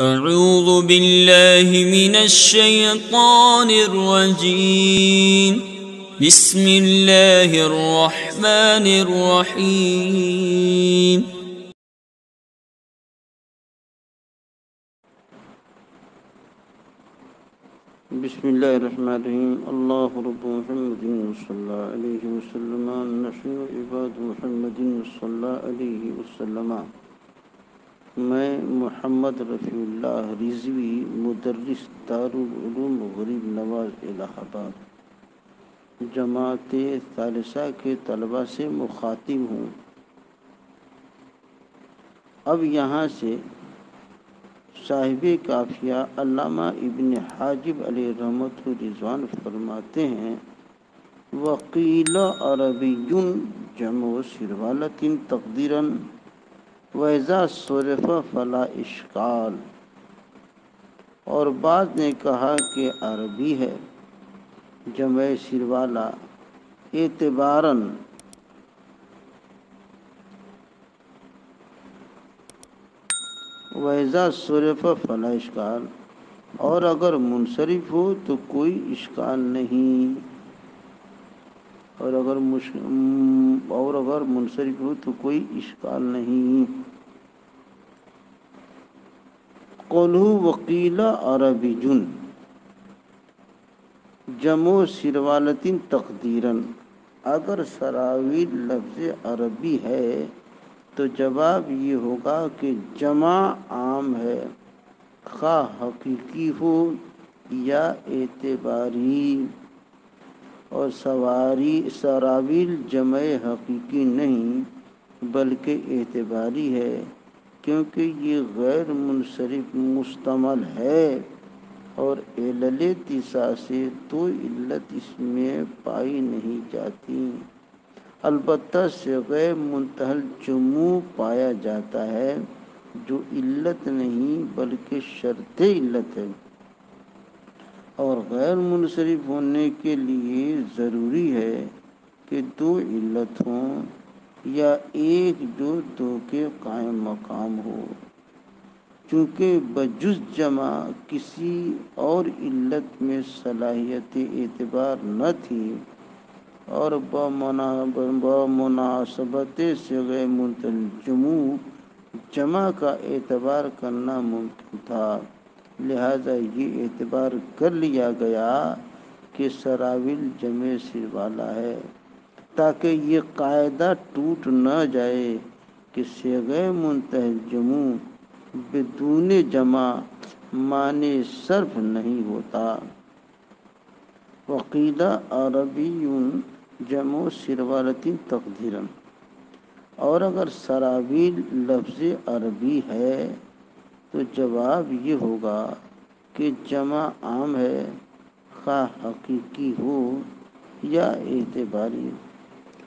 اعوذ باللہ من الشیطان الرجیم بسم اللہ الرحمن الرحیم بسم اللہ الرحمن الرحیم اللہ رب محمد صلی اللہ علیہ وسلم نحن عباد محمد صلی اللہ علیہ وسلم۔ میں محمد رفیع اللہ رضوی مدرس دارالعلوم غریب نواز الہ آباد جماعت ثالثہ کے طلباء سے مخاطب ہوں۔ اب یہاں سے صاحب قافیہ علامہ ابن حاجب علیہ رحمۃ رضوان فرماتے ہیں: وقیل عربی جمع سروالۃ تقدیراً وَإِذَا صُرِفَ فَلَا إِشْكَالَ۔ اور بعض نے کہا کہ عربی ہے جمع سروالا اعتباراً، وَإِذَا صُرِفَ فَلَا إِشْكَالَ، اور اگر منصرف ہو تو کوئی اشکال نہیں، اور اگر منصرف ہو تو کوئی اشکال نہیں۔ قولہ وقیل عربی جمع سروالۃ تقدیراً، اگر سراویل لفظ عربی ہے تو جواب یہ ہوگا کہ جمع عام ہے، خواہ حقیقی ہو یا اعتباری، اور سراویل جمع حقیقی نہیں بلکہ اعتباری ہے، کیونکہ یہ غیر منصرف مستعمل ہے اور علل تسع سے دو علت اس میں پائی نہیں جاتی۔ البتہ صیغہ منتہی الجموع پایا جاتا ہے جو علت نہیں بلکہ شرط علت ہے، اور غیر منصرف ہونے کے لیے ضروری ہے کہ دو علت ہوں یا ایک جو دو کے قائم مقام ہو۔ چونکہ بجز جمع کسی اور علت میں صلاحیت اعتبار نہ تھی اور بمناسبت صیغہ منتہی الجموع جمع کا اعتبار کرنا ممکن تھا، لہذا یہ اعتبار کر لیا گیا کہ سراویل جمع سروالا ہے، تاکہ یہ قاعدہ ٹوٹ نہ جائے کہ صیغہ منتہی الجموع بدون جمع معنی صرف نہیں ہوتا۔ وقیل عربی جمع سروالۃ تقدیراً، اور اگر سراویل لفظ عربی ہے تو جواب یہ ہوگا کہ جمع عام ہے، خواہ حقیقی ہو یا اعتباری،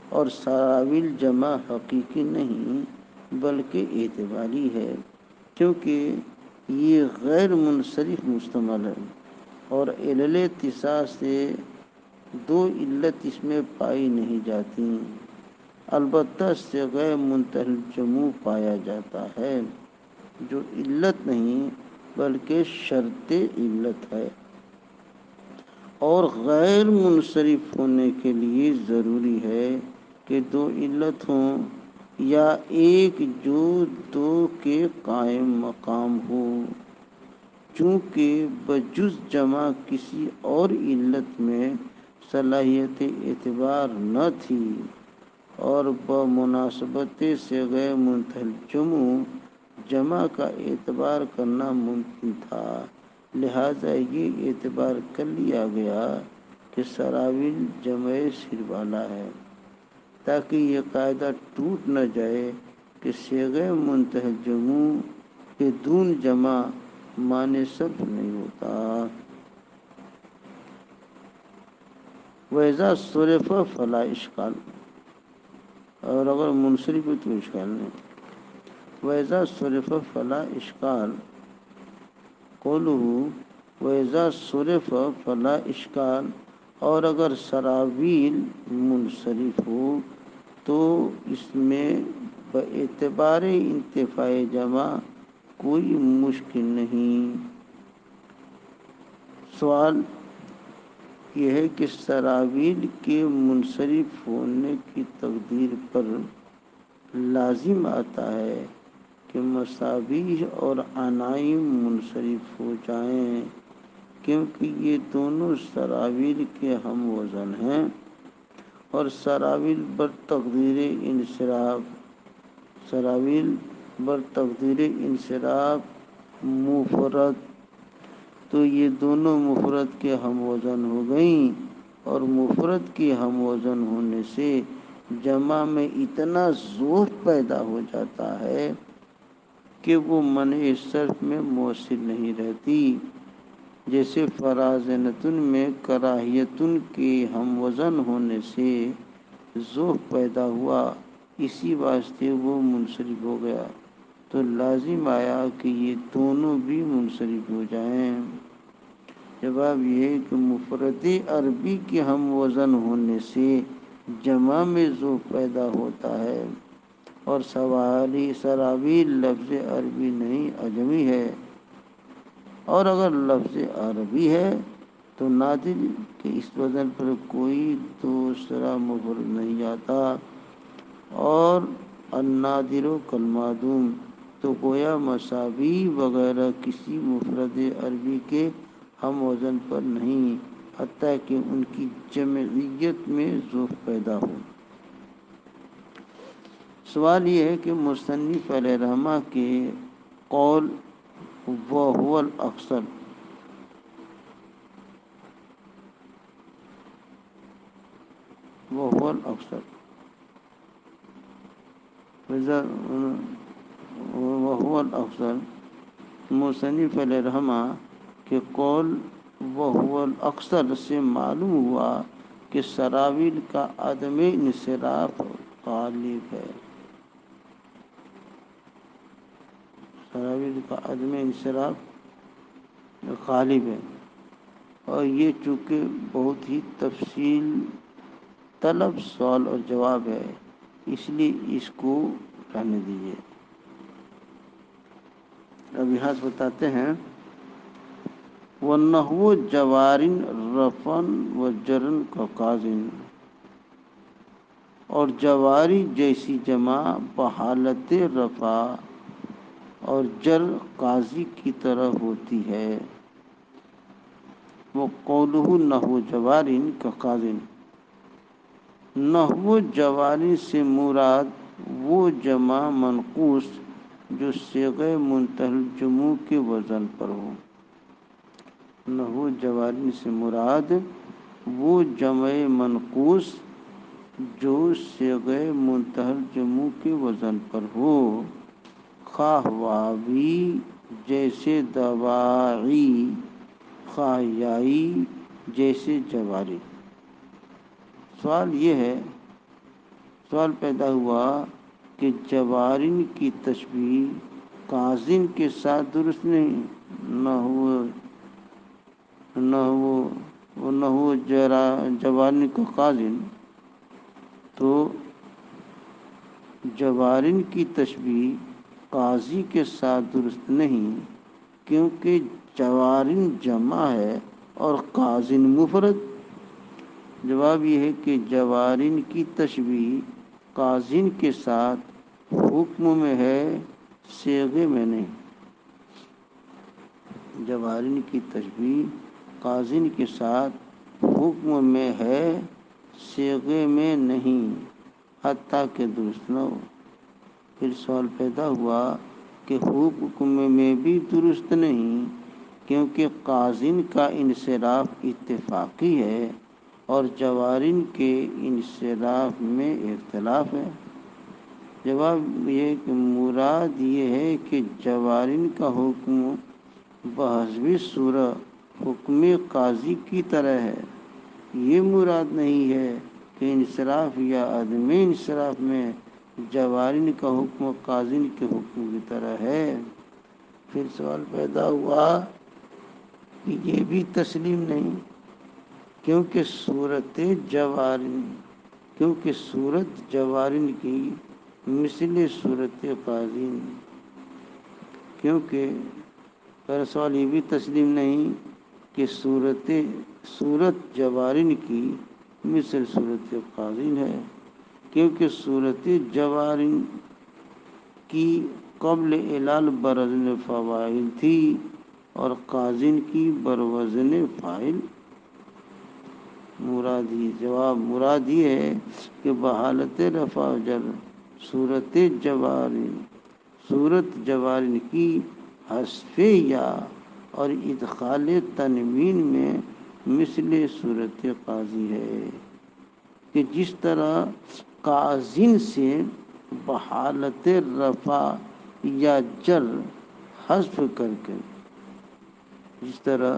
اور سراویل جمع حقیقی نہیں بلکہ اعتباری ہے، کیونکہ یہ غیر منصرف مستعمل ہے اور علل تسع سے دو علت اس میں پائی نہیں جاتی۔ البتہ صیغہ منتہی الجموع پایا جاتا ہے جو علت نہیں بلکہ شرط علت ہے، اور غیر منصرف ہونے کے لیے ضروری ہے کہ دو علت ہوں یا ایک جو دو کے قائم مقام ہو۔ چونکہ بجز جمع کسی اور علت میں صلاحیت اعتبار نہ تھی اور بمناسبت صیغہ منتہی الجموع جمع کا اعتبار کرنا ممکن تھا، لہذا یہ اعتبار کر لیا گیا کہ سراویل جمع سروالا ہے، تاکہ یہ قاعدہ ٹوٹ نہ جائے کہ صیغہ منتہی الجموع بدون جمع معنی صرف نہیں ہوتا۔ وَإِذَا صُرِفَ فَلَا إِشْكَالَ، اور اگر منصرف ہو تو اشکال نہیں۔ وَإِذَا صُرِفَ فَلَا إِشْكَالَ، قولہ وَإِذَا صُرِفَ فَلَا إِشْكَالَ، اور اگر سراویل منصرف ہو تو اس میں باعتبار انتفاع جمع کوئی مشکل نہیں۔ سوال یہ ہے کہ سراویل کے منصرف ہونے کی تقدیر پر لازم آتا ہے کہ مصابیح اور عنایم منصرف ہو جائیں، کیونکہ یہ دونوں سراویل کے ہم وزن ہیں، اور سراویل بر تقدیر انصراف مفرد، تو یہ دونوں مفرد کے ہم وزن ہو گئیں، اور مفرد کے ہم وزن ہونے سے جمع میں اتنا ذوف پیدا ہو جاتا ہے کہ وہ منع صرف میں مؤثر نہیں رہتی۔ جیسے فرازنتن میں کراہیتن کے ہم وزن ہونے سے ذوف پیدا ہوا، اسی واسطے وہ منصرف ہو گیا، تو لازم آیا کہ یہ دونوں بھی منصرف ہو جائیں۔ جواب یہ ہے کہ مفرد عربی کے ہم وزن ہونے سے جمع میں ذوف پیدا ہوتا ہے، اور سراویل لفظ عربی نہیں عجمی ہے، اور اگر لفظ عربی ہے تو نادر کہ اس وزن پر کوئی دوسرا مفرد نہیں آتا، اور النادر کالمعدوم، تو گویا مصابیح وغیرہ کسی مفرد عربی کے ہم وزن پر نہیں، حتیٰ کہ ان کی جمعیت میں ذوف پیدا ہو۔ سوال یہ ہے کہ مصنف علیہ رحمہ کے قول وَهُوَ الْأَكْثَرُ مصنف علیہ رحمہ کے قول وَهُوَ الْأَكْثَرُ سے معلوم ہوا کہ سراویل کا عدم انصراف غالب ہے۔ سراویل کا عدم انصراف غالب ہے، اور یہ چونکہ بہت ہی تفصیل طلب سوال اور جواب ہے، اس لیے اس کو رہنے دیجیے۔ اب یہاں سے بتاتے ہیں وَالنَّحْوُ جَوَارٍ رَفْعًا وَجَرًّا كَقَاضٍ، اور جواری جیسی جمع بحالت رفع اور جر قاضی کی طرح ہوتی ہے۔ وَقَوْلُهُ نَحْوُ جَوَارٍ كَقَاضٍ، نحو جواری سے مراد وہ جمع منقوص جو صیغہ منتہی الجموع کے وزن پر ہو۔ نحو جواری سے مراد وہ جمع منقوص جو صیغہ منتہی الجموع کے وزن پر ہو، خواہ واوی جیسے دواعی، خواہ یائی جیسے جواری۔ سوال پیدا ہوا کہ جوارن کی تشبیہ قاضٍ کے ساتھ درست نہیں۔ نحو جوارن کا قاضٍ، تو جوارن کی تشبیہ قاضی کے ساتھ درست نہیں، کیونکہ جوارن جمع ہے اور قاضٍ مفرد۔ جواب یہ ہے کہ جوارن کی تشبیہ قاضٍ کے ساتھ حکم میں ہے، صیغے میں نہیں۔ جوارن کی تشبیہ قاضٍ کے ساتھ حکم میں ہے، صیغے میں نہیں، حتیٰ کہ درست نہ ہو۔ پھر سوال پیدا ہوا کہ حکم میں بھی درست نہیں، کیونکہ قاضٍ کا انصراف اتفاقی ہے اور جوارن کے انصراف میں اختلاف ہے۔ جواب یہ کہ مراد یہ ہے کہ جوارن کا حکم بحسب صورت حکم قاضی کی طرح ہے، یہ مراد نہیں ہے کہ انصراف یا عدم انصراف میں جوارن کا حکم قاضی کے حکم کی طرح ہے۔ پھر سوال پیدا ہوا کہ یہ بھی تسلیم نہیں، کیونکہ صورت جوارن کی مثل صورت قاضی، کیونکہ پہلا سوال یہ بھی تسلیم نہیں کہ صورت جوارن کی مثل صورت قازن ہے، کیونکہ صورت جوارن کی قبل اعلال بروزن فاعل تھی اور قازن کی بروزن فاعل مرادی۔ جواب مراد یہ ہے کہ بحالت رفع و جر صورت جوارن کی حذف یا اور ادخال تنوین میں مثل صورت قاضی ہے، کہ جس طرح قازن سے بحالت رفع یا جر حذف کر کے، جس طرح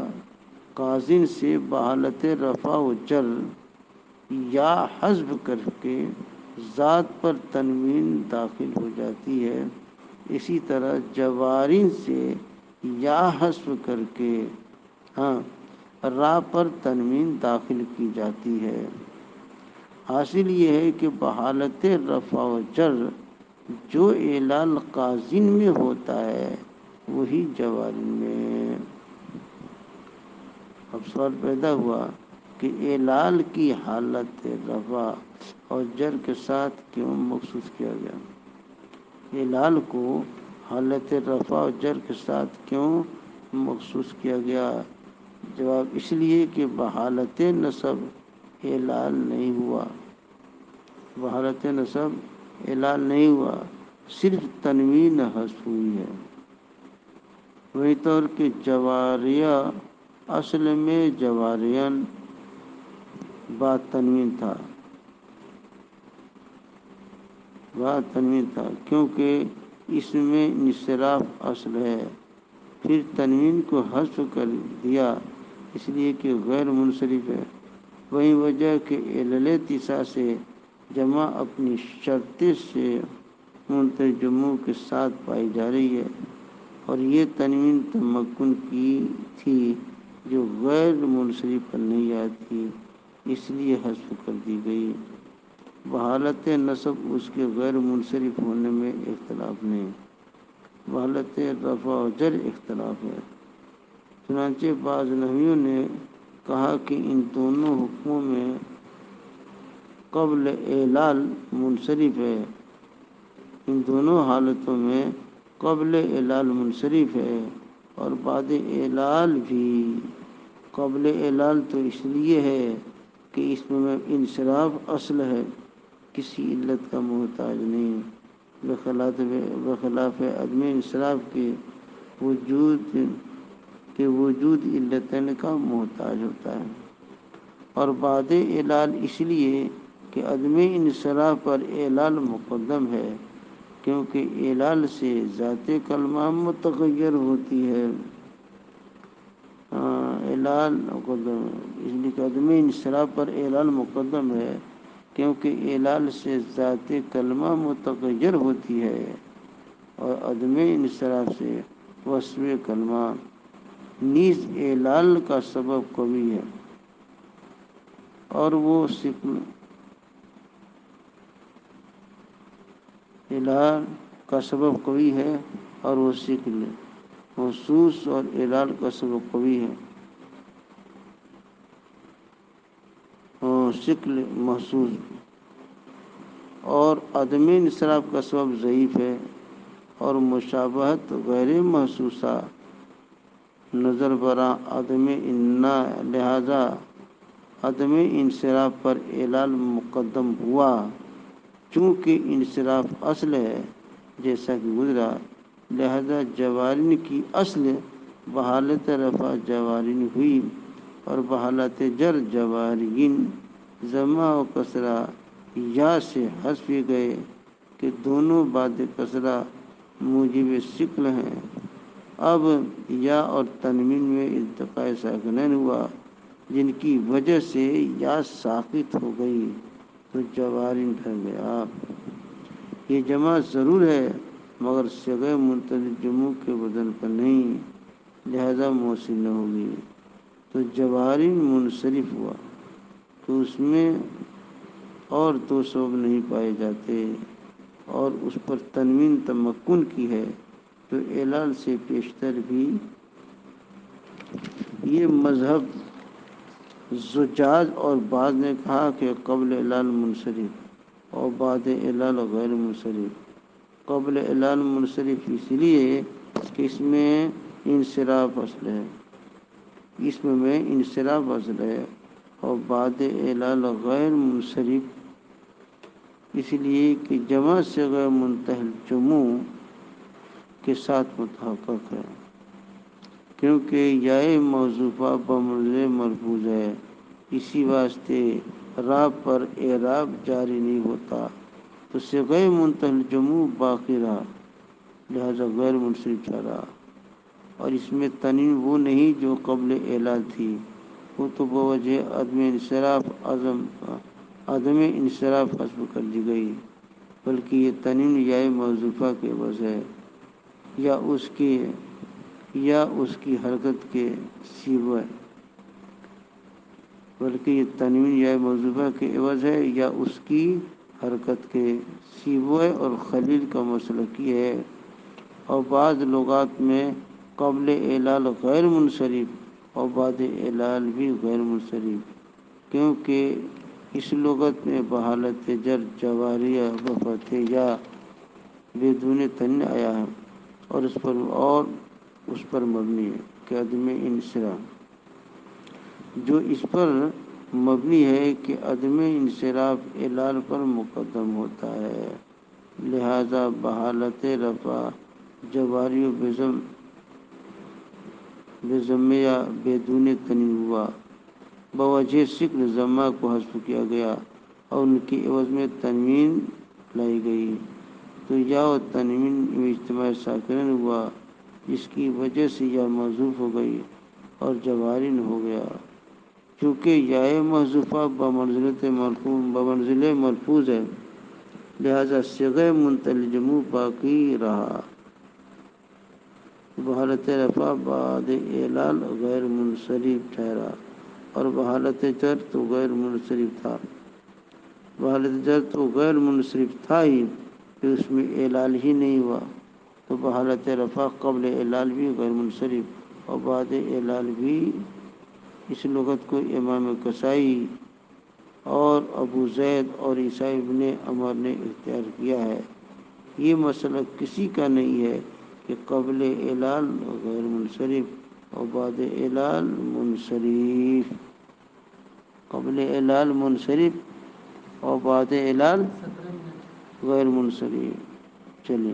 قازن سے بحالت رفع و جر یا حذف کر کے ذات پر تنوین داخل ہو جاتی ہے، اسی طرح جوارن سے یا حذف کر کے را پر تنوین داخل کی جاتی ہے۔ حاصل یہ ہے کہ بحالت رفع و جر جو اعلال قازن میں ہوتا ہے وہی جوارن میں۔ اب سوال پیدا ہوا کہ اعلال کی حالت رفع اور جر کے ساتھ کیوں مخصوص کیا گیا؟ اعلال کو حالت رفع اور جر کے ساتھ کیوں مخصوص کیا گیا؟ جواب اس لیے کہ بحالت نصب اعلال نہیں ہوا، بحالت نصب اعلال نہیں ہوا، صرف تنوین حذف ہوئی ہے۔ وہی طور کہ جواریہ اصل میں جواریان با تنوین تھا، کیونکہ اس میں انصراف اصل ہے، پھر تنوین کو حذف کر دیا اس لیے کہ غیر منصرف ہے۔ وہی وجہ کہ علل تسع سے جمع اپنی شرط سے منتجموں کے ساتھ پائی جا رہی ہے، اور یہ تنوین تمکن کی تھی جو غیر منصرف پر نہیں آتی، اس لیے حذف کر دی گئی۔ بحالت نصب اس کے غیر منصرف ہونے میں اختلاف نہیں، بحالت رفع و جر اختلاف ہے۔ چنانچہ بعض نحویوں نے کہا کہ ان دونوں حکموں میں قبل اعلال منصرف ہے، ان دونوں حالتوں میں قبل اعلال منصرف ہے اور بعد اعلال بھی۔ قبل اعلال تو اس لیے ہے کہ اس میں انصراف اصل ہے، کسی علت کا محتاج نہیں، بخلاف عدم انصراف کے وجود علتین کا محتاج ہوتا ہے۔ اور بعد اعلال اس لیے کہ عدم انصراف پر اعلال مقدم ہے، کیونکہ اعلال سے ذات کلمہ متغیر ہوتی ہے۔ اعلال مقدم ہے اس لیے کہ عدم انصراف پر اعلال مقدم ہے، کیونکہ اعلال سے ذات کلمہ متغیر ہوتی ہے، اور عدم انصراف سے وصف کلمہ نیز اعلال کا سبب قوی ہے، اور وہ اعلال کا سبب قوی ہے اور وہ شکل محسوس اور اعلال کا سبب قوی ہے اور شکل محسوس، اور عدم انصراف کا سبب ضعیف ہے، اور مشابہت غیر محسوسہ نظر برآں عدم لہذا عدم انصراف پر اعلال مقدم ہوا۔ چونکہ انصراف اصل ہے جیسا کہ گزرا، لہذا جوارن کی اصل بحالت رفع جوارن ہوئی اور بحالت جر جوارین ضمہ و کسرہ یا سے حذف گئے کہ دونوں بعد کسرہ موجب شکل ہیں۔ اب یا اور تنوین میں التقاء ساکنین ہوا جن کی وجہ سے یا ساقط ہو گئی تو جوارن ٹھہر گیا۔ یہ جمع ضرور ہے مگر صیغہ منتجموں کے بدن پر نہیں، لہذا موصل نہ ہوگی، تو جوارن منصرف ہوا تو اس میں اور دو سبب نہیں پائے جاتے، اور اس پر تنوین تمکن کی ہے تو اعلال سے پیشتر بھی یہ مذہب زجاج اور بعض نے کہا کہ قبل اعلال منصرف اور بعد اعلال غیر منصرف۔ قبل اعلال منصرف اس لیے کہ اس میں انصراف اصل ہے، اسم میں انصراف اصل ہے، اور بعد اعلال غیر منصرف اس لیے کہ جمع سے غیر منتہی جموع کے ساتھ متحقق ہے، کیونکہ یائے موصوفہ بمنزلِ ملفوظ ہے، اسی واسطے را پر اعراب جاری نہیں ہوتا، تو صیغہ منتہی الجموع باقی رہا، لہذا غیر منصرف ٹھہرا۔ اور اس میں تنوین وہ نہیں جو قبل اعلال تھی، وہ تو بوجہ عدم انصراف حذف کر دی گئی، بلکہ یہ تنوین یائے موصوفہ کے عوض ہے یا اس کی حرکت کے سیوائے، بلکہ یہ تنوین یائے موصوفہ کے عوض ہے یا اس کی حرکت کے سیوائے، اور خلیل کا مسلک یہ ہے۔ اور بعض لغات میں قبل اعلال غیر منصرف اور بعد اعلال بھی غیر منصرف، کیونکہ اس لغت میں بحالت جر جواریہ بفتح یا بدون تنوین آیا ہے، اور اس پر مبنی ہے کہ عدم انصراف، جو اس پر مبنی ہے کہ عدم انصراف اعلال پر مقدم ہوتا ہے، لہذا بحالت رفع جواری بضم یا بدون تنوین ہوا، بوجہ سکن ضمہ کو حذف کیا گیا اور ان کے عوض میں تنوین لائی گئی، تو یا و تنوین میں اجتماع ساکنین ہوا، جس کی وجہ سے یا محذوف ہو گئی اور جوارن ہو گیا۔ چونکہ یائے محذوفہ بمنزلِ ملفوظ ہے، لہذا صیغہ منتہی الجموع باقی رہا، بحالت رفع بعد اعلال غیر منصرف ٹھہرا، اور بحالت جر تو غیر منصرف تھا، بحالت جر تو غیر منصرف تھا ہی، کہ اس میں اعلال ہی نہیں ہوا، تو بحالت رفع قبل اعلال بھی غیر منصرف اور بعد اعلال بھی۔ اس لغت کو امام کسائی اور ابو زید اور عیسیٰ ابن عمر نے اختیار کیا ہے۔ یہ مسئلہ کسی کا نہیں ہے کہ قبل اعلال غیر منصرف اور بعد اعلال منصرف، قبل اعلال منصرف اور بعد اعلال غیر منصرف۔ چلیں